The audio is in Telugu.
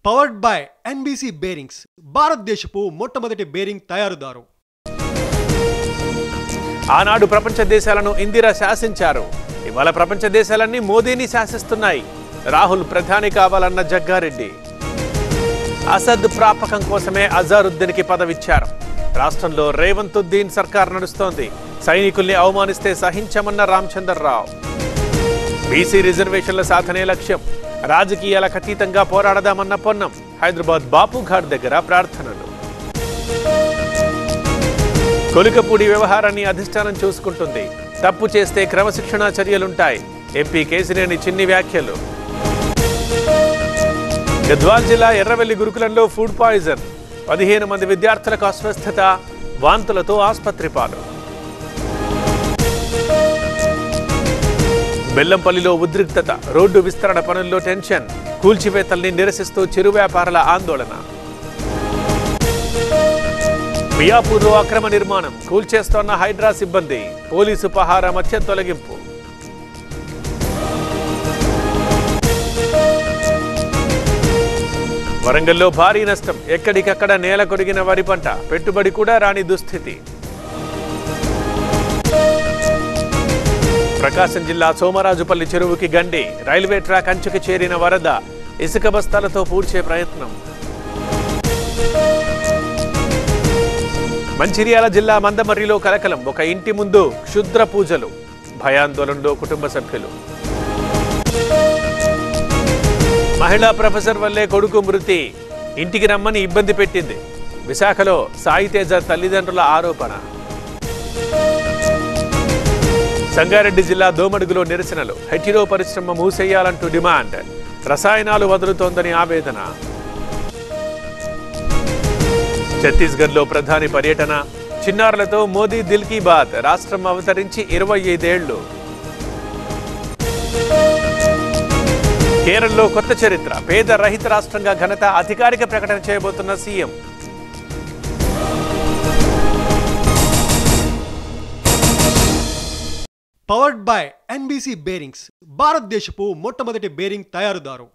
పవర్డ్ బై ఎన్బీసీ బేరింగ్స్ భారతదేశపు మొట్టమొదటి బేరింగ్ తయారుదారు. ఆనాడు ప్రపంచ దేశాలను ఇందిరా శాసించారు. ఇవాళ ప్రపంచ దేశాలన్నీ మోదీని శాసిస్తున్నాయి. రాహుల్ ప్రధాని కావాలన్న జగ్గారెడ్డి. అసద్ ప్రాపకం కోసమే అజారుద్దీన్కి పదవిచ్చారు. రాష్ట్రంలో రేవంతుద్దీన్ సర్కార్ నడుస్తోంది. సైనికుల్ని అవమానిస్తే సహించమన్న రామచంద్రరావు. బీసీ రిజర్వేషన్ల సాధనే లక్ష్యం. రాజకీయాలకు అతీతంగా పోరాడదామన్న పొన్నం. హైదరాబాద్ బాపుఘాట్ దగ్గర ప్రార్థనలు. కొలికపూడి వ్యవహారాన్ని అధిష్టానం చూసుకుంటుంది. తప్పు చేస్తే క్రమశిక్షణా చర్యలుంటాయి. ఎంపీ కేసినేని చిన్ని వ్యాఖ్యలు. గద్వాల్ జిల్లా ఎర్రవెల్లి గురుకులంలో ఫుడ్ పాయిజన్. 15 మంది విద్యార్థులకు అస్వస్థత, వాంతులతో ఆసుపత్రి పాలు. బెల్లంపల్లిలో ఉద్రిక్తత. రోడ్డు విస్తరణ పనుల్లో టెన్షన్. కూల్చివేతల్ని నిరసిస్తూ చిరు వ్యాపారుల ఆందోళన. మియాపూర్లో అక్రమ నిర్మాణం. కూల్చేస్తోన్న హైడ్రా సిబ్బంది. పోలీసు పహారా మధ్య తొలగింపు. వరంగల్లో భారీ నష్టం. ఎక్కడికక్కడ నేల కొరిగిన వరి పంట. పెట్టుబడి కూడా రాని దుస్థితి. ప్రకాశం జిల్లా సోమరాజుపల్లి చెరువుకి గండి. రైల్వే ట్రాక్ అంచుకి చేరిన వరద. ఇసుక బస్తాలతో పూడ్చే ప్రయత్నం. మంచిర్యాల జిల్లా మందమర్రిలో కలకలం. ఒక ఇంటి ముందు క్షుద్ర పూజలు. భయాందోళనలో కుటుంబ సభ్యులు. మహిళా ప్రొఫెసర్ వల్లే కొడుకు మృతి. ఇంటికి రమ్మని ఇబ్బంది పెట్టింది. విశాఖలో సాయితేజ తల్లిదండ్రుల ఆరోపణ. సంగారెడ్డి జిల్లా దోమడుగులో నిరసనలు. హెటిరో పరిశ్రమ మూసేయాలంటూ డిమాండ్. రసాయనాలు వదులుతోందని ఆవేదన. ఛత్తీస్గఢ్లో ప్రధాని పర్యటన. చిన్నారులతో మోదీ దిల్ కీ బాత్. రాష్ట్రం అవతరించి 25 ఏళ్లు. కేరళలో కొత్త చరిత్ర. పేద రహిత రాష్ట్రంగా ఘనత. అధికారిక ప్రకటన చేయబోతున్న CM. Powered by NBC bearings భారతదేశపు మొట్టమొదటి బేరింగ్ తయారుదారు.